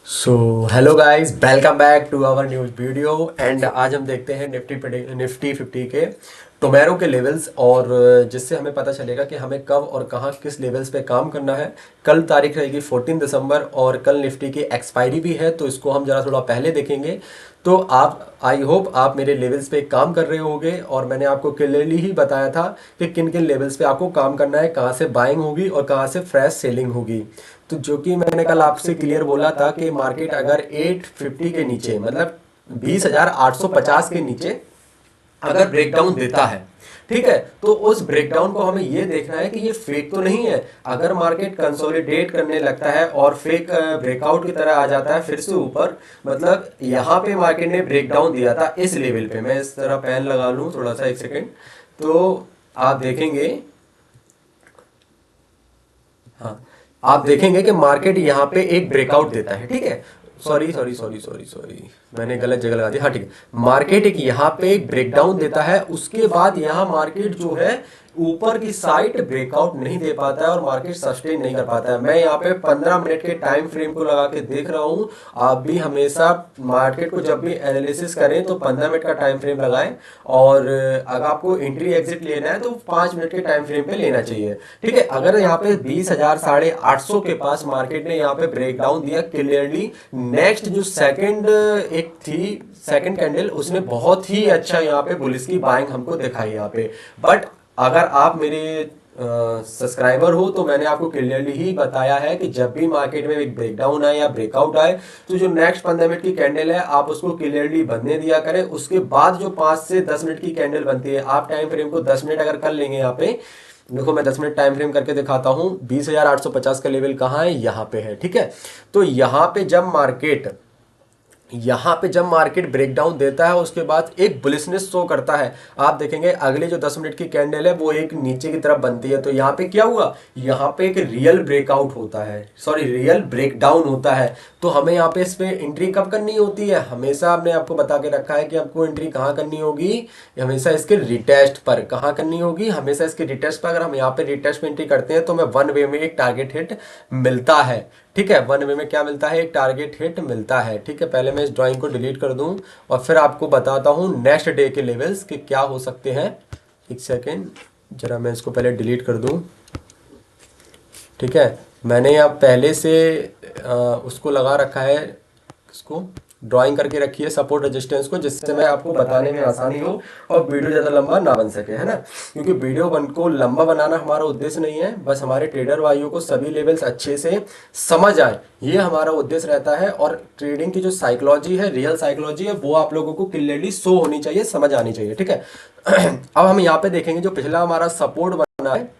So hello guys, welcome back to our news video. And आज हम देखते हैं निफ्टी 50 के टोमेरो के लेवल्स, और जिससे हमें पता चलेगा कि हमें कब और कहाँ किस लेवल्स पे काम करना है। कल तारीख रहेगी 14 दिसंबर और कल निफ्टी की एक्सपायरी भी है, तो इसको हम ज़रा थोड़ा पहले देखेंगे। तो आप, आई होप आप मेरे लेवल्स पे काम कर रहे होंगे, और मैंने आपको क्लियरली ही बताया था कि किन किन लेवल्स पे आपको काम करना है, कहाँ से बाइंग होगी और कहाँ से फ्रेश सेलिंग होगी। तो जो कि मैंने कल आपसे क्लियर बोला था कि मार्केट अगर 850 के नीचे, मतलब 20,850 के नीचे अगर ब्रेकडाउन देता है, ठीक है, तो उस ब्रेकडाउन को हमें ये देखना है कि ये फेक तो नहीं है। अगर मार्केट कंसोलिडेट करने लगता है और फेक ब्रेकआउट की तरह आ जाता है फिर से ऊपर, मतलब यहाँ पे मार्केट ने ब्रेकडाउन दिया था इस लेवल पे। मैं इस तरह पेन लगा लूँ थोड़ा सा, एक सेकेंड, तो आप देखेंगे, हाँ, आप देखेंगे कि मार्केट यहाँ पे एक ब्रेकआउट देता है, ठीक है। Sorry sorry sorry sorry sorry, मैंने गलत जगह लगा दी। हाँ ठीक है, मार्केट एक यहाँ पे एक ब्रेकडाउन देता है, उसके बाद यहाँ मार्केट जो है ऊपर की साइड ब्रेकआउट नहीं दे पाता है और मार्केट सस्टेन नहीं कर पाता है। मैं यहाँ पे 15 मिनट के टाइम फ्रेम को लगा के देख रहा हूँ। आप भी हमेशा मार्केट को जब भी एनालिसिस करें तो 15 मिनट का टाइम फ्रेम लगाएं, और अगर आपको एंट्री एग्जिट लेना है तो 5 मिनट के टाइम फ्रेम पे लेना चाहिए, ठीक है। अगर यहाँ पे 20,000 850 के पास मार्केट ने यहाँ पे ब्रेकडाउन दिया क्लियरली, नेक्स्ट जो सेकंड एक थी, सेकंड कैंडल, उसने बहुत ही अच्छा यहाँ पे बुलिस की बाइंग हमको दिखाई यहाँ पे। बट अगर आप मेरे सब्सक्राइबर हो तो मैंने आपको क्लियरली ही बताया है कि जब भी मार्केट में एक ब्रेकडाउन आए या ब्रेकआउट आए तो जो नेक्स्ट 15 मिनट की कैंडल है आप उसको क्लियरली बनने दिया करें। उसके बाद जो 5 से 10 मिनट की कैंडल बनती है, आप टाइम फ्रेम को 10 मिनट अगर कर लेंगे यहाँ पे, देखो मैं 10 मिनट टाइम फ्रेम करके दिखाता हूँ। 20,850 का लेवल कहाँ है, यहाँ पे है, ठीक है। तो यहाँ पे जब मार्केट ब्रेकडाउन देता है उसके बाद एक बुलिशनेस शो करता है। आप देखेंगे अगले जो 10 मिनट की कैंडल है वो एक नीचे की तरफ बनती है, तो यहाँ पे क्या हुआ, यहाँ पे एक रियल ब्रेकआउट होता है, सॉरी रियल ब्रेकडाउन होता है। तो हमें यहाँ पे इस पे एंट्री कब करनी होती है, हमेशा आपने आपको बता के रखा है कि आपको एंट्री कहाँ करनी होगी, हमेशा इसके रिटेस्ट पर। कहाँ करनी होगी, हमेशा इसके रिटेस्ट पर। अगर हम यहाँ पे रिटेस्ट में एंट्री करते हैं तो हमें वन वे में एक टारगेट हिट मिलता है, ठीक है। वन वे में क्या मिलता है, एक टारगेट हिट मिलता है, ठीक है। पहले मैं इस ड्राइंग को डिलीट कर दूं और फिर आपको बताता हूं नेक्स्ट डे के लेवल्स के क्या हो सकते हैं। एक सेकेंड, जरा मैं इसको पहले डिलीट कर दूं, ठीक है। मैंने यहाँ पहले से उसको लगा रखा है, इसको ड्राइंग करके रखी है सपोर्ट रेजिस्टेंस को, जिससे मैं आपको बताने में आसानी हो और वीडियो ज़्यादा लंबा ना बन सके, है ना। क्योंकि वीडियो को लंबा बनाना हमारा उद्देश्य नहीं है, बस हमारे ट्रेडर भाइयों को सभी लेवल्स अच्छे से समझ आए, ये हमारा उद्देश्य रहता है। और ट्रेडिंग की जो साइकोलॉजी है, रियल साइकोलॉजी है, वो आप लोगों को क्लियरली शो होनी चाहिए, समझ आनी चाहिए, ठीक है। अब हम यहाँ पे देखेंगे जो पिछला हमारा सपोर्ट बना है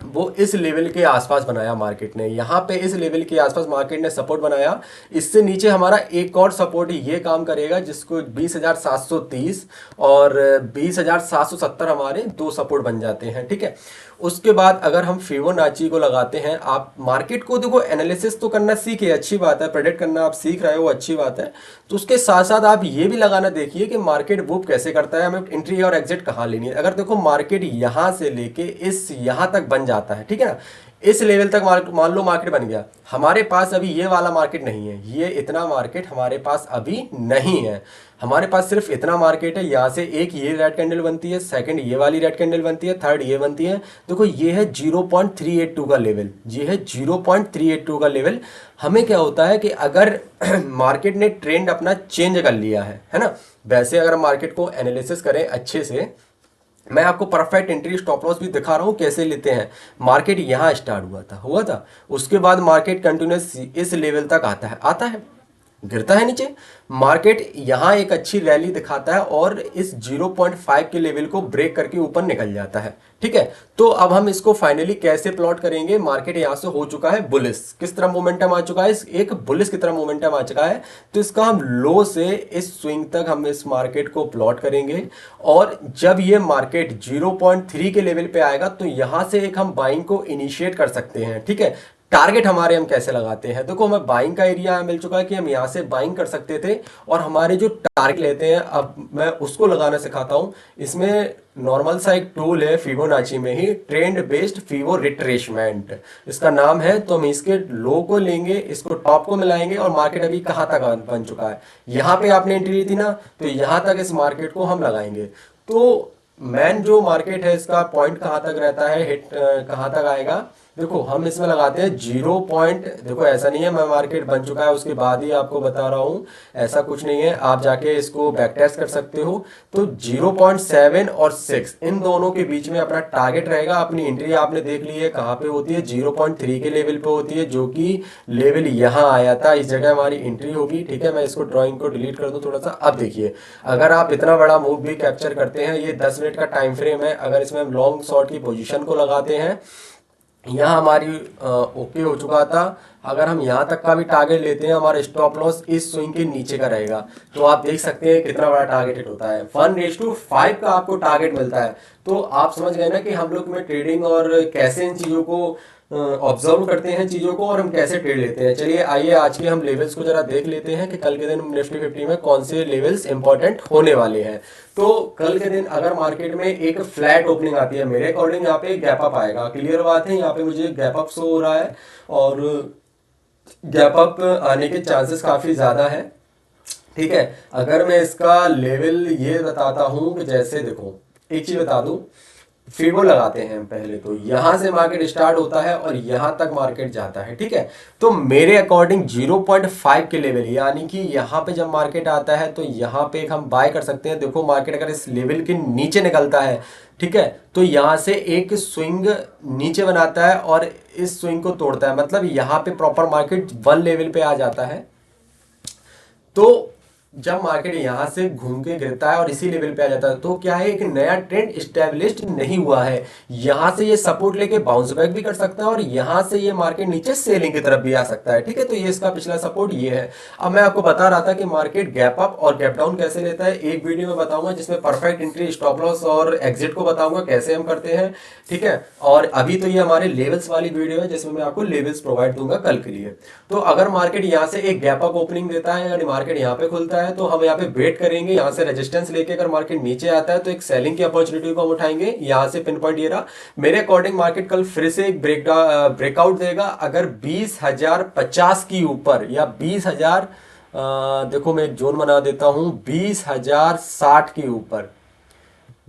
वो इस लेवल के आसपास बनाया मार्केट ने। यहाँ पे इस लेवल के आसपास मार्केट ने सपोर्ट बनाया। इससे नीचे हमारा एक और सपोर्ट ये काम करेगा, जिसको 20,730 और 20,770 हमारे दो सपोर्ट बन जाते हैं, ठीक है। उसके बाद अगर हम फिबोनाची को लगाते हैं, आप मार्केट को देखो एनालिसिस तो करना सीखे, अच्छी बात है, प्रेडिक्ट करना आप सीख रहे हो, अच्छी बात है। तो उसके साथ साथ आप ये भी लगाना देखिए कि मार्केट मूव कैसे करता है, हमें एंट्री और एग्जिट कहाँ लेनी है। अगर देखो मार्केट यहाँ से लेके इस यहाँ तक बन जाता है, ठीक है ना, इस लेवल तक मान लो मार्केट बन गया, हमारे पास अभी ये वाला मार्केट नहीं है, ये इतना मार्केट हमारे पास अभी नहीं है। हमारे पास सिर्फ इतना मार्केट है, यहाँ से एक ये रेड कैंडल बनती है, सेकंड ये वाली रेड कैंडल बनती है, थर्ड ये बनती है। देखो ये है 0.382 का लेवल, ये है 0.382 का लेवल। हमें क्या होता है कि अगर मार्केट ने ट्रेंड अपना चेंज कर लिया है ना, वैसे अगर मार्केट को एनालिसिस करें अच्छे से, मैं आपको परफेक्ट एंट्री स्टॉप लॉस भी दिखा रहा हूँ कैसे लेते हैं। मार्केट यहाँ स्टार्ट हुआ था, उसके बाद मार्केट कंटिन्यूस इस लेवल तक आता है, गिरता है नीचे, मार्केट यहाँ एक अच्छी रैली दिखाता है और इस 0.5 के लेवल को ब्रेक करके ऊपर निकल जाता है, ठीक है। तो अब हम इसको फाइनली कैसे प्लॉट करेंगे, मार्केट यहाँ से हो चुका है बुलिश, किस तरह मोमेंटम आ चुका है, एक बुलिश की तरह मोमेंटम आ चुका है। तो इसका हम लो से इस स्विंग तक हम इस मार्केट को प्लॉट करेंगे, और जब ये मार्केट 0.3 के लेवल पे आएगा तो यहाँ से एक हम बाइंग को इनिशिएट कर सकते हैं, ठीक है। टारगेट हमारे हम कैसे लगाते हैं। देखो हमें बाइंग का एरिया मिल चुका है कि हम यहाँ से बाइंग कर सकते थे, और हमारे जो टारगेट लेते हैं अब मैं उसको लगाना सिखाता हूँ। इसमें नॉर्मल सा एक टूल है फिबोनाची में ही, ट्रेंड बेस्ड फिबो रिट्रेसमेंट इसका नाम है। तो हम इसके लो को लेंगे, इसको टॉप को मिलाएंगे, और मार्केट अभी कहाँ तक बन चुका है, यहाँ पे आपने एंट्री ली थी ना, तो यहाँ तक इस मार्केट को हम लगाएंगे। तो मैन जो मार्केट है इसका पॉइंट कहाँ तक रहता है, हिट कहाँ तक आएगा। देखो हम इसमें लगाते हैं 0 पॉइंट, देखो ऐसा नहीं है मैं मार्केट बन चुका है उसके बाद ही आपको बता रहा हूँ, ऐसा कुछ नहीं है, आप जाके इसको बैक टेस्ट कर सकते हो। तो 0.7 और 6 इन दोनों के बीच में अपना टारगेट रहेगा। अपनी एंट्री आपने देख ली है कहाँ पे होती है, 0.3 के लेवल पे होती है, जो कि लेवल यहाँ आया था, इस जगह हमारी एंट्री होगी। ठीक है, मैं इसको ड्राइंग को डिलीट कर दूं थोड़ा सा। अब देखिए अगर आप इतना बड़ा मूव भी कैप्चर करते हैं, ये 10 मिनट का टाइम फ्रेम है, अगर इसमें हम लॉन्ग शॉर्ट की पोजीशन को लगाते हैं, यहाँ हमारी ओके हो चुका था। अगर हम यहाँ तक का भी टारगेट लेते हैं, हमारा स्टॉप लॉस इस स्विंग के नीचे का रहेगा। तो आप देख सकते हैं कितना बड़ा टारगेट हिट होता है, 1:5 का आपको टारगेट मिलता है। तो आप समझ गए ना कि हम लोग में ट्रेडिंग और कैसे इन चीज़ों को ऑब्जर्व करते हैं चीज़ों को, और हम कैसे ट्रेड लेते हैं। चलिए आइए आज के हम लेवल्स को जरा देख लेते हैं कि कल के दिन निफ्टी 50 में कौन से लेवल्स इंपॉर्टेंट होने वाले हैं। तो कल के दिन अगर मार्केट में एक फ्लैट ओपनिंग आती है, मेरे अकॉर्डिंग यहाँ पे गैप अप आएगा, क्लियर बात है। यहाँ पे मुझे गैप अप शो हो रहा है, और गैप अप आने के चांसेस काफ़ी ज़्यादा है। ठीक है, अगर मैं इसका लेवल ये बताता हूँ कि जैसे देखो एक चीज़ बता दूँ, फिबो लगाते हैं हम पहले, तो यहां से मार्केट स्टार्ट होता है और यहां तक मार्केट जाता है। ठीक है, तो मेरे अकॉर्डिंग 0.5 के लेवल, यानी कि यहां पे जब मार्केट आता है तो यहां पे एक हम बाय कर सकते हैं। देखो मार्केट अगर इस लेवल के नीचे निकलता है, ठीक है, तो यहां से एक स्विंग नीचे बनाता है और इस स्विंग को तोड़ता है, मतलब यहां पे प्रॉपर मार्केट 1 लेवल पे आ जाता है। तो जब मार्केट यहां से घूम के गिरता है और इसी लेवल पे आ जाता है, तो क्या है, एक नया ट्रेंड स्टेब्लिश्ड नहीं हुआ है। यहां से ये सपोर्ट लेके बाउंस बैक भी कर सकता है, और यहां से ये मार्केट नीचे सेलिंग की तरफ भी आ सकता है। ठीक है, तो ये इसका पिछला सपोर्ट ये है। अब मैं आपको बता रहा था कि मार्केट गैप अप और गैप डाउन कैसे लेता है, एक वीडियो में बताऊंगा जिसमें परफेक्ट एंट्री, स्टॉप लॉस और एग्जिट को बताऊंगा कैसे हम करते हैं। ठीक है, और अभी तो ये हमारे लेवल्स वाली वीडियो है जिसमें मैं आपको लेवल्स प्रोवाइड दूंगा कल के लिए। तो अगर मार्केट यहाँ से एक गैप अप ओपनिंग देता है, यानी मार्केट यहाँ पे खुलता है, तो हम यहाँ पे वेट करेंगे। यहाँ से रेजिस्टेंस लेके अगर मार्केट नीचे आता है तो एक सेलिंग की अपॉर्चुनिटी को हम उठाएंगे। यहाँ से पिन पॉइंट ये रहा। मेरे अकॉर्डिंग मार्केट कल फिर से एक ब्रेकआउट देगा, अगर 20,050 की ऊपर या 20,000, देखो मैं एक जोन बना देता हूँ, 20,060 के ऊपर,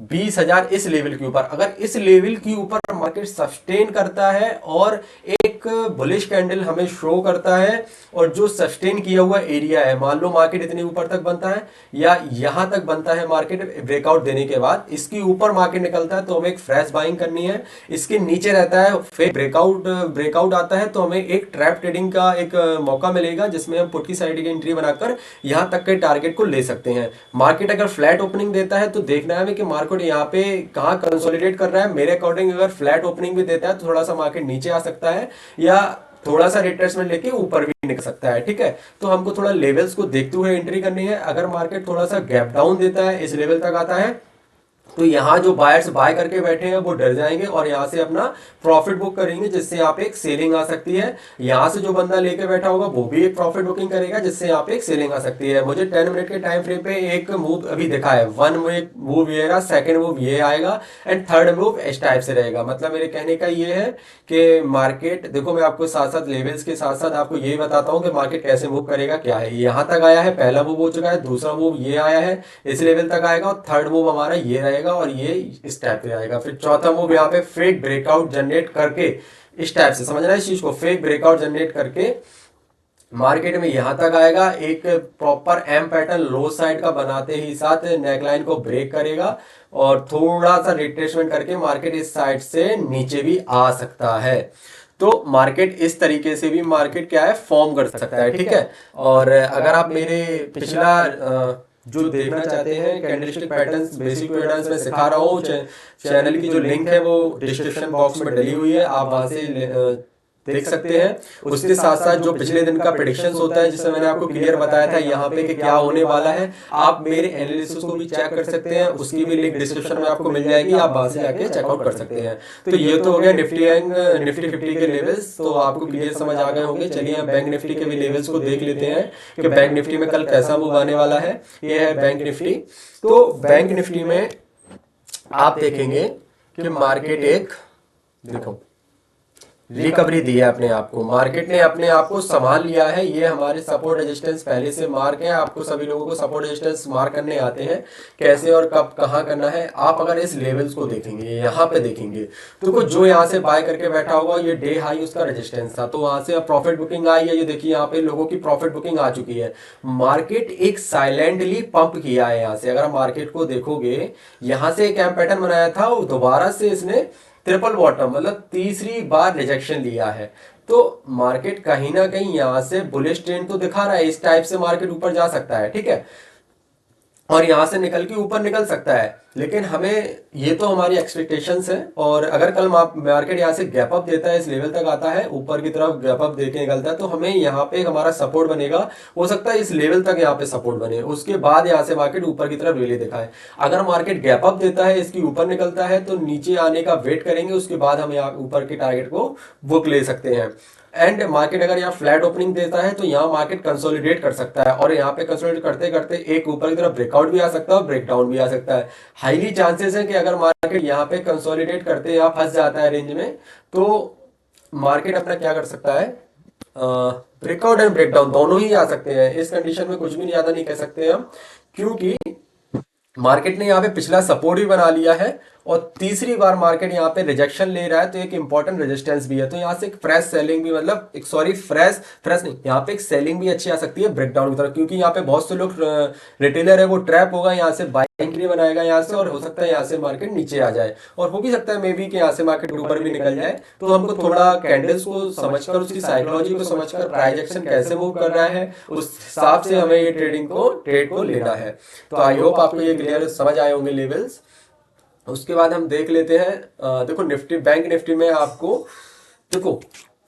20,000 इस लेवल के ऊपर, अगर इस लेवल के ऊपर मार्केट सस्टेन करता है और एक बुलिश कैंडल हमें शो करता है, और जो सस्टेन किया हुआ एरिया है, मान लो मार्केट इतने ऊपर तक बनता है या यहां तक बनता है मार्केट ब्रेकआउट देने के बाद, इसके ऊपर मार्केट निकलता है तो हमें एक फ्रेश बाइंग करनी है। इसके नीचे रहता है फिर ब्रेकआउट आता है तो हमें एक ट्रैप ट्रेडिंग का एक मौका मिलेगा, जिसमें हम पुट की साइड की एंट्री बनाकर यहां तक के टारगेट को ले सकते हैं। मार्केट अगर फ्लैट ओपनिंग देता है तो देखना है कि मार्केट यहाँ पे कहाँ कंसोलिडेट कर रहा है। मेरे अकॉर्डिंग अगर फ्लैट ओपनिंग भी देता है तो थोड़ा सा मार्केट नीचे आ सकता है, या थोड़ा सा रिट्रेसमेंट लेके ऊपर भी निकल सकता है। ठीक है, तो हमको थोड़ा लेवल्स को देखते हुए एंट्री करनी है। अगर मार्केट थोड़ा सा गैप डाउन देता है, इस लेवल तक आता है, तो यहाँ जो बायर्स बाय करके बैठे हैं वो डर जाएंगे और यहाँ से अपना प्रॉफिट बुक करेंगे, जिससे यहाँ पे एक सेलिंग आ सकती है। यहाँ से जो बंदा लेके बैठा होगा वो भी एक प्रॉफिट बुकिंग करेगा, जिससे यहाँ पे एक सेलिंग आ सकती है। मुझे 10 मिनट के टाइम फ्रेम पे एक मूव अभी दिखा है, 1 मूव ये रहा, सेकंड मूव ये आएगा, एंड थर्ड मूव इस टाइप से रहेगा। मतलब मेरे कहने का ये है कि मार्केट, देखो मैं आपको साथ साथ लेवल्स के साथ साथ आपको ये बताता हूँ कि मार्केट कैसे मूव करेगा। क्या है, यहाँ तक आया है, पहला मूव हो चुका है, दूसरा मूव ये आया है, इस लेवल तक आएगा, और थर्ड मूव हमारा ये रहेगा और ये इस टाइप पे आएगा। फिर चौथा मूव यहाँ पे फेक ब्रेकआउट जनरेट करके, इस टाइप से समझना है इस चीज को, फेक ब्रेकआउट जनरेट करके मार्केट में यहां तक आएगा, एक प्रॉपर एम पैटर्न लो साइड का बनाते ही साथ नेकलाइन को ब्रेक करेगा, और थोड़ा सा रिट्रेसमेंट करके मार्केट इस साइड से नीचे भी आ सकता है। तो मार्केट इस तरीके से भी मार्केट क्या है, फॉर्म कर सकता है। ठीक है, और अगर आप मेरे पिछला जो देखना चाहते हैं कैंडलस्टिक पैटर्न्स बेसिक पैटर्न्स में सिखा रहा हूँ, चैनल की जो लिंक है वो डिस्क्रिप्शन बॉक्स में डली हुई है, आप वहां से देख सकते हैं। उसके साथ साथ जो पिछले दिन का प्रेडिक्शंस होता है जिसमें मैंने आपको क्लियर बताया था यहाँ पे कि क्या होने वाला है, आप मेरे एनालिसिस को भी चेक कर सकते हैं, उसकी भी लिंक डिस्क्रिप्शन में आपको मिल जाएगी, आप वहां से जाके चेकआउट कर सकते हैं। तो ये तो हो गया निफ्टी एंड निफ्टी 50 के लेवल्स, तो आपको क्लियर समझ आ गए होंगे। चलिए हम बैंक निफ्टी के भी लेवल्स को देख लेते हैं कि बैंक निफ्टी में कल कैसा मूव आने वाला है। ये है बैंक निफ्टी। तो बैंक निफ्टी में आप देखेंगे कि मार्केट एक देखो रिकवरी दी है अपने आप को, मार्केट ने अपने आप को संभाल लिया है। ये हमारे सपोर्ट रेजिस्टेंस पहले से मार्क है, आपको सभी लोगों को सपोर्ट रेजिस्टेंस मार्क करने आते हैं, कैसे और कब कहाँ करना है। आप अगर इस लेवल्स को देखेंगे, यहाँ पे देखेंगे तो जो यहाँ से बाय करके बैठा होगा ये डे हाई उसका रेजिस्टेंस था, तो वहां से प्रॉफिट बुकिंग आई है। ये देखिए यहाँ पे लोगों की प्रॉफिट बुकिंग आ चुकी है। मार्केट एक साइलेंटली पंप किया है यहाँ से। अगर मार्केट को देखोगे, यहाँ से एक कैंप पैटर्न बनाया था, दोबारा से इसने ट्रिपल बॉटम मतलब तीसरी बार रिजेक्शन लिया है। तो मार्केट कहीं ना कहीं यहां से बुलिश ट्रेंड तो दिखा रहा है, इस टाइप से मार्केट ऊपर जा सकता है, ठीक है, और यहां से निकल के ऊपर निकल सकता है। लेकिन हमें ये तो हमारी एक्सपेक्टेशंस है, और अगर कल मार्केट यहाँ से गैप अप देता है, इस लेवल तक आता है, ऊपर की तरफ गैप अप देके निकलता है, तो हमें यहाँ पे हमारा सपोर्ट बनेगा। हो सकता है इस लेवल तक यहाँ पे सपोर्ट बने, उसके बाद यहाँ से मार्केट ऊपर की तरफ रैली दिखाए। अगर मार्केट गैप अप देता है, इसकी ऊपर निकलता है, तो नीचे आने का वेट करेंगे, उसके बाद हम यहाँ ऊपर के टारगेट को बुक ले सकते हैं। एंड मार्केट अगर यहाँ फ्लैट ओपनिंग देता है तो यहाँ मार्केट कंसोलिडेट कर सकता है, और यहाँ पे कंसोलिडेट करते करते एक ऊपर की तरफ ब्रेकआउट भी आ सकता है और ब्रेकडाउन भी आ सकता है। हाईली चांसेस है कि अगर मार्केट यहाँ पे कंसोलिडेट करते यहाँ फंस जाता है रेंज में, तो मार्केट अपना क्या कर सकता है, ब्रेकआउट एंड ब्रेकडाउन दोनों ही आ सकते हैं। इस कंडीशन में कुछ भी ज्यादा नहीं कह सकते हम, क्योंकि मार्केट ने यहाँ पे पिछला सपोर्ट भी बना लिया है, और तीसरी बार मार्केट यहाँ पे रिजेक्शन ले रहा है, तो एक इंपॉर्टेंट रेजिस्टेंस भी है। तो यहाँ से एक फ्रेश सेलिंग भी, मतलब एक सॉरी फ्रेश नहीं, यहाँ पे एक सेलिंग भी अच्छी आ सकती है ब्रेकडाउन की तरफ, क्योंकि यहाँ पे बहुत से लोग रिटेलर है वो ट्रैप होगा, यहाँ से बाइंग एंट्री बनाएगा यहाँ से, और हो सकता है यहाँ से मार्केट नीचे आ जाए, और हो भी सकता है मे बी कि यहाँ से मार्केट ऊपर भी निकल जाए। तो हमको थोड़ा कैंडल्स को समझकर, उसकी साइकोलॉजी को समझकर, प्राइस एक्शन कैसे मूव कर रहा है, उस हिसाब से हमें ये ट्रेड को लेना है। तो आई होप आपको ये क्लियर समझ आए होंगे लेवल्स। उसके बाद हम देख लेते हैं, देखो निफ्टी, बैंक निफ्टी में आपको देखो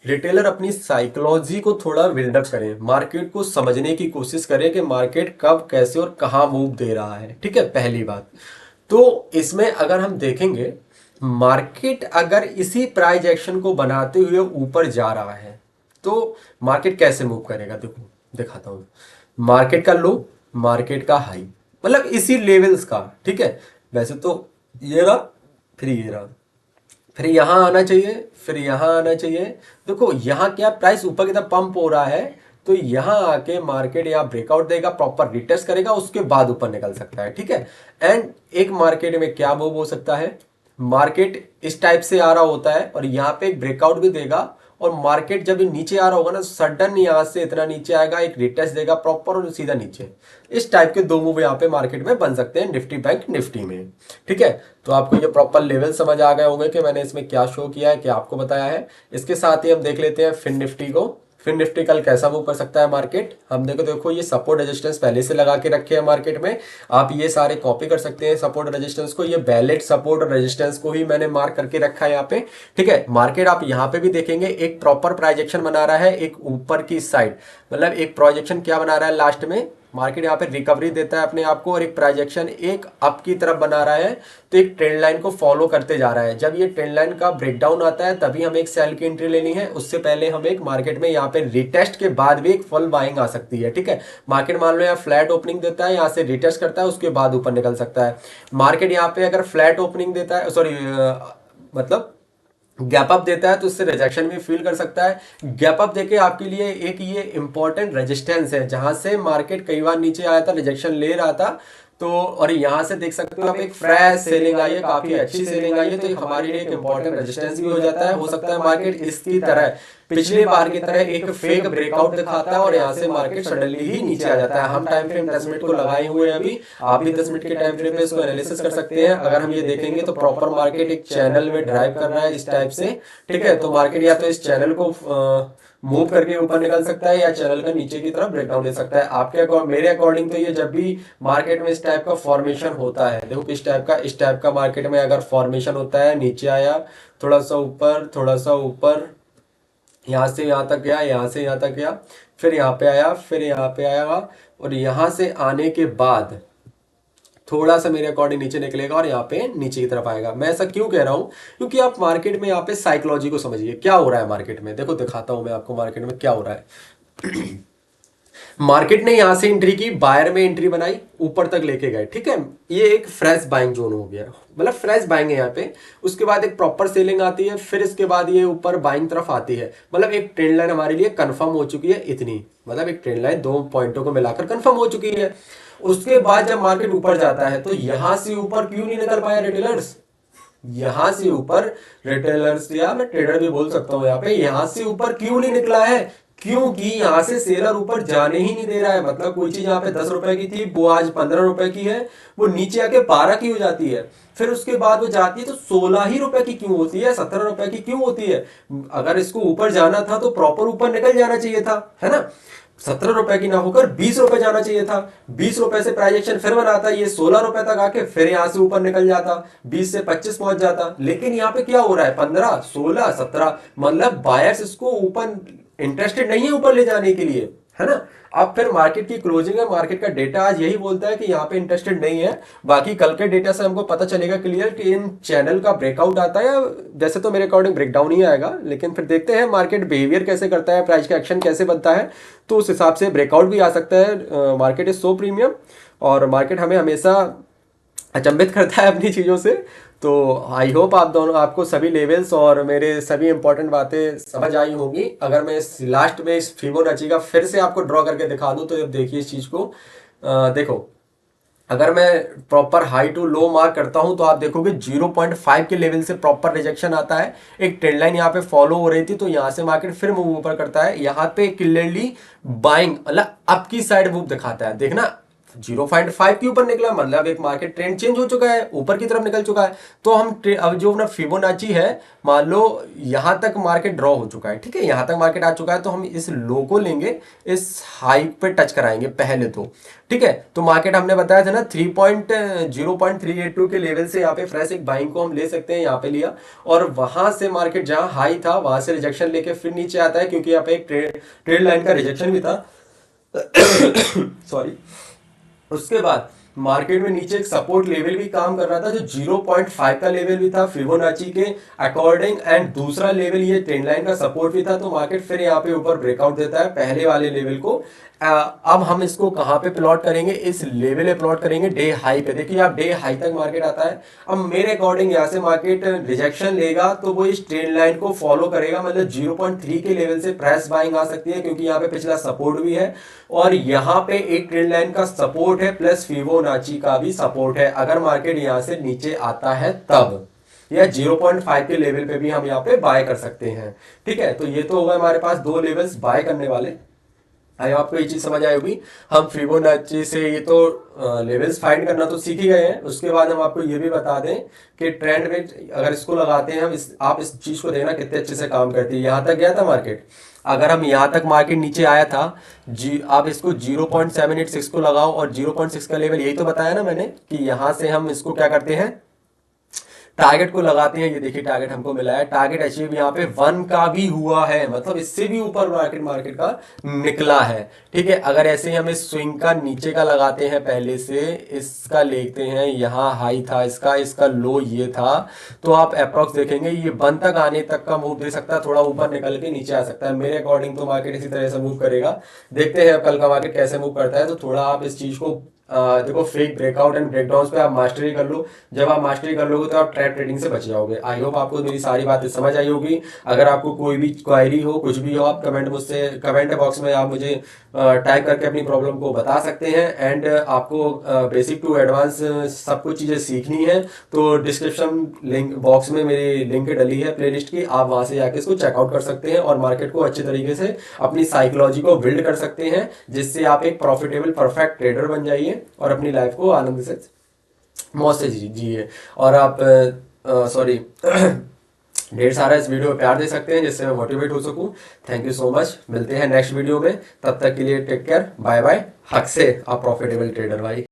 रिटेलर अपनी साइकोलॉजी को थोड़ा बिल्डअप करें, मार्केट को समझने की कोशिश करें कि मार्केट कब कैसे और कहाँ मूव दे रहा है, ठीक है, पहली बात। तो इसमें अगर हम देखेंगे, मार्केट अगर इसी प्राइस एक्शन को बनाते हुए ऊपर जा रहा है तो मार्केट कैसे मूव करेगा, देखो दिखाता हूं। मार्केट का लो, मार्केट का हाई, मतलब इसी लेवल्स का, ठीक है। वैसे तो ये रहा, फिर ये रहा, फिर यहां आना चाहिए, फिर यहां आना चाहिए। देखो यहां क्या प्राइस ऊपर की तरफ पंप हो रहा है, तो यहां आके मार्केट यहाँ ब्रेकआउट देगा, प्रॉपर रिटेस्ट करेगा, उसके बाद ऊपर निकल सकता है, ठीक है। एंड एक मार्केट में क्या मूव हो सकता है, मार्केट इस टाइप से आ रहा होता है और यहाँ पे एक ब्रेकआउट भी देगा, और मार्केट जब नीचे आ रहा होगा ना, सडन यहाँ से इतना नीचे आएगा, एक रिटेस्ट देगा प्रॉपर और सीधा नीचे। इस टाइप के दो मूव यहाँ पे मार्केट में बन सकते हैं निफ्टी बैंक निफ्टी में, ठीक है। तो आपको ये प्रॉपर लेवल समझ आ गए होंगे कि मैंने इसमें क्या शो किया है, क्या आपको बताया है। इसके साथ ही हम देख लेते हैं फिन निफ्टी को। फिर निफ्टी कल कैसा मूव कर सकता है मार्केट, हम देखो ये सपोर्ट रेजिस्टेंस पहले से लगा के रखे हैं मार्केट में, आप ये सारे कॉपी कर सकते हैं सपोर्ट रेजिस्टेंस को। ये वैलिड सपोर्ट और रेजिस्टेंस को ही मैंने मार्क करके रखा है यहाँ पे, ठीक है। मार्केट आप यहाँ पे भी देखेंगे एक प्रॉपर प्रोजेक्शन बना रहा है, एक ऊपर की साइड, मतलब एक प्रोजेक्शन क्या बना रहा है, लास्ट में मार्केट यहाँ पे रिकवरी देता है अपने आप को, और एक प्रोजेक्शन एक अप की तरफ बना रहा है, तो एक ट्रेंड लाइन को फॉलो करते जा रहा है। जब ये ट्रेंड लाइन का ब्रेकडाउन आता है तभी हमें एक सेल की एंट्री लेनी है, उससे पहले हम एक मार्केट में यहाँ पे रिटेस्ट के बाद भी एक फुल बाइंग आ सकती है, ठीक है। मार्केट मान लो यहाँ फ्लैट ओपनिंग देता है, यहाँ से रिटेस्ट करता है, उसके बाद ऊपर निकल सकता है। मार्केट यहाँ पे अगर फ्लैट ओपनिंग देता है, सॉरी मतलब गैप अप देता है, तो इससे रिजेक्शन भी फील कर सकता है। गैप अप देके आपके लिए एक ये इंपॉर्टेंट रेजिस्टेंस है, जहां से मार्केट कई बार नीचे आया था, रिजेक्शन ले रहा था, तो और यहां से देख सकते हो आप एक फ्रेश सेलिंग आई है, काफी अच्छी सेलिंग आई है, तो हमारे लिए एक इंपॉर्टेंट रेजिस्टेंस भी हो जाता है। हो सकता है मार्केट इसकी तरह, पिछले बार की तरह एक फेक ब्रेकआउट दिखाता है और यहाँ से मार्केट सडनली ही नीचे आ जाता है। हम टाइम फ्रेम 10 मिनट को लगाए हुए हैं अभी, आप भी 10 मिनट के टाइम फ्रेम पे इसको एनालिसिस कर सकते हैं। अगर हम ये देखेंगे तो प्रॉपर मार्केट एक चैनल में ड्राइव कर रहा है इस टाइप से, ठीक है। तो मार्केट या तो इस चैनल को मूव करके ऊपर निकल सकता है, या चैनल का नीचे की तरफ ब्रेकडाउन ले सकता है। आपके मेरे अकॉर्डिंग तो ये जब भी मार्केट में इस टाइप का फॉर्मेशन होता है, देखो इस टाइप का मार्केट में अगर फॉर्मेशन होता है, नीचे आया, थोड़ा सा ऊपर, थोड़ा सा ऊपर, यहाँ से यहाँ तक गया, यहाँ से यहाँ तक गया, फिर यहाँ पे आया, फिर यहाँ पे आया, और यहाँ से आने के बाद थोड़ा सा मेरे अकॉर्डिंग नीचे निकलेगा और यहाँ पे नीचे की तरफ आएगा। मैं ऐसा क्यों कह रहा हूँ, क्योंकि आप मार्केट में यहाँ पे साइकोलॉजी को समझिए क्या हो रहा है मार्केट में। देखो दिखाता हूँ मैं आपको मार्केट में क्या हो रहा है। मार्केट ने यहां से एंट्री की, बायर में एंट्री बनाई, ऊपर तक लेके गए, ठीक है, ये एक फ्रेश बाइंग जोन हो गया, मतलब फ्रेश बाइंग है यहाँ पे। उसके बाद एक प्रॉपर सेलिंग आती है, फिर इसके बाद ये ऊपर बाइंग तरफ आती है, मतलब एक ट्रेंड लाइन हमारे लिए कंफर्म हो चुकी है इतनी, मतलब एक ट्रेंड लाइन दो पॉइंटों को मिलाकर कंफर्म हो चुकी है। उसके बाद जब मार्केट ऊपर जाता है तो यहां से ऊपर क्यों नहीं निकल पाया रिटेलर्स, यहां से ऊपर रिटेलर्स, या मैं ट्रेडर भी बोल सकता हूं, यहाँ पे यहां से ऊपर क्यों नहीं निकला है, क्योंकि यहां से सेलर ऊपर जाने ही नहीं दे रहा है। मतलब कोई चीज यहाँ पे 10 रुपए की थी, वो आज 15 रुपए की है, वो नीचे आके 12 की हो जाती है, फिर उसके बाद वो जाती है तो 16 ही रुपए की क्यों होती है, 17 रुपए की क्यों होती है। अगर इसको ऊपर जाना था तो प्रॉपर ऊपर निकल जाना चाहिए था, है ना, 17 रुपए की ना होकर 20 रुपए जाना चाहिए था। 20 रुपए से प्राइस एक्शन फिर बनाता, ये 16 रुपए तक आके फिर यहां से ऊपर निकल जाता, 20 से 25 पहुंच जाता। लेकिन यहाँ पे क्या हो रहा है, 15, 16, 17, मतलब बायर्स इसको ऊपर इंटरेस्टेड नहीं है ऊपर ले जाने के लिए, है ना। अब फिर मार्केट की क्लोजिंग है, मार्केट का डेटा आज यही बोलता है कि यहाँ पे इंटरेस्टेड नहीं है। बाकी कल के डेटा से हमको पता चलेगा क्लियर कि इन चैनल का ब्रेकआउट आता है, जैसे तो मेरे अकॉर्डिंग ब्रेकडाउन ही आएगा, लेकिन फिर देखते हैं मार्केट बिहेवियर कैसे करता है, प्राइस का एक्शन कैसे बनता है, तो उस हिसाब से ब्रेकआउट भी आ सकता है। मार्केट इज सो प्रीमियम, और मार्केट हमें हमेशा अचंभित करता है अपनी चीज़ों से। तो आई होप आप दोनों, आपको सभी लेवल्स और मेरे सभी इंपॉर्टेंट बातें समझ आई होंगी। अगर मैं इस लास्ट में इस फिबोनाची का फिर से आपको ड्रॉ करके दिखा दूं तो अब देखिए इस चीज़ को। देखो, अगर मैं proper high to low mark करता हूं तो आप देखोगे 0.5 के लेवल से प्रॉपर रिजेक्शन आता है, एक ट्रेंड लाइन यहाँ पे फॉलो हो रही थी, तो यहां से मार्केट फिर मूव ऊपर करता है, यहाँ पे क्लियरली बाइंग मतलब अप की साइड मूव दिखाता है। देखना 0.5 के ऊपर निकला, मतलब एक मार्केट ट्रेंड चेंज हो चुका है, ऊपर की तरफ निकल चुका है। तो हम अब जो अपना फिबोनाची है, मान लो यहां तक मार्केट ड्रॉ हो चुका है, ठीक है, यहां तक मार्केट आ चुका है, तो हम इस लो को लेंगे, इस हाई पे टच कराएंगे पहले तो, ठीक है। तो मार्केट हमने बताया था ना 0.382 के लेवल से यहाँ पे फ्रेश एक बाइंग को हम ले सकते हैं, यहाँ पे लिया, और वहां से मार्केट जहां हाई था वहां से रिजेक्शन लेके फिर नीचे आता है, क्योंकि यहाँ पे एक ट्रेड लाइन का रिजेक्शन भी था। सॉरी। उसके बाद मार्केट में नीचे एक सपोर्ट लेवल भी काम कर रहा था, जो 0.5 का लेवल भी था फिबोनाची के अकॉर्डिंग, एंड दूसरा लेवल ये ट्रेंड लाइन का सपोर्ट भी था। तो मार्केट फिर यहाँ पे ऊपर ब्रेकआउट देता है पहले वाले लेवल को। अब हम इसको कहाँ पे प्लॉट करेंगे, इस लेवल पे प्लॉट करेंगे, डे हाई पे। देखिए आप डे हाई तक मार्केट आता है। अब मेरे अकॉर्डिंग यहाँ से मार्केट रिजेक्शन लेगा तो वो इस ट्रेंड लाइन को फॉलो करेगा, मतलब 0.3 के लेवल से फ्रेश बाइंग आ सकती है, क्योंकि यहाँ पे पिछला सपोर्ट भी है, और यहाँ पे एक ट्रेंड लाइन का सपोर्ट है, प्लस फिबोनाची का भी सपोर्ट है। अगर मार्केट यहाँ से नीचे आता है तब, या 0.5 के लेवल पे भी हम यहाँ पे बाय कर सकते हैं, ठीक है। तो ये तो होगा हमारे पास दो लेवल्स बाय करने वाले। आई आपको ये चीज समझ आई होगी। हम फिबोनाची से ये तो लेवल्स फाइंड करना तो सीख ही गए हैं। उसके बाद हम आपको ये भी बता दें कि ट्रेंड में अगर इसको लगाते हैं हम, आप इस चीज को देखना कितने अच्छे से काम करती है। यहाँ तक गया था मार्केट, अगर हम यहाँ तक मार्केट नीचे आया था जी, आप इसको 0.786 को लगाओ, और 0.6 का लेवल यही तो बताया ना मैंने कि यहाँ से हम इसको क्या करते हैं, टारगेट को लगाते हैं। ये देखिए टारगेट हमको मिला है, टारगेट अचीव यहाँ पे 1 का भी हुआ है, मतलब इससे भी ऊपर मार्केट का निकला है, ठीक है। अगर ऐसे ही हम इस स्विंग का नीचे का लगाते हैं, पहले से इसका लेते हैं, यहाँ हाई था इसका, इसका लो ये था, तो आप अप्रोक्स देखेंगे ये 1 तक आने तक का मूव दे सकता है, थोड़ा ऊपर निकल के नीचे आ सकता है। मेरे अकॉर्डिंग तो मार्केट इसी तरह से मूव करेगा। देखते हैं कल का मार्केट कैसे मूव करता है। तो थोड़ा आप इस चीज को देखो, फेक ब्रेकआउट एंड ब्रेकडाउन पे आप मास्टरी कर लो। जब आप मास्टरी कर लोगे तो आप ट्रेड ट्रेडिंग से बच जाओगे। आई होप आपको मेरी सारी बातें समझ आई होगी। अगर आपको कोई भी क्वायरी हो, कुछ भी हो, आप कमेंट बॉक्स में आप मुझे टाइप करके अपनी प्रॉब्लम को बता सकते हैं। एंड आपको बेसिक टू एडवांस सब कुछ चीज़ें सीखनी है तो डिस्क्रिप्शन लिंक बॉक्स में मेरी लिंक डली है प्लेलिस्ट की, आप वहां से जाके इसको चेकआउट कर सकते हैं और मार्केट को अच्छे तरीके से अपनी साइकोलॉजी को बिल्ड कर सकते हैं, जिससे आप एक प्रॉफिटेबल परफेक्ट ट्रेडर बन जाइए और अपनी लाइफ को आनंद से मौज से जिए। और आप सॉरी ढेर सारा इस वीडियो में प्यार दे सकते हैं, जिससे मैं मोटिवेट हो सकूं। Thank you so much. मिलते हैं नेक्स्ट वीडियो में, तब तक के लिए टेक केयर, बाय बाय। हक से आप प्रॉफिटेबल ट्रेडर भाई।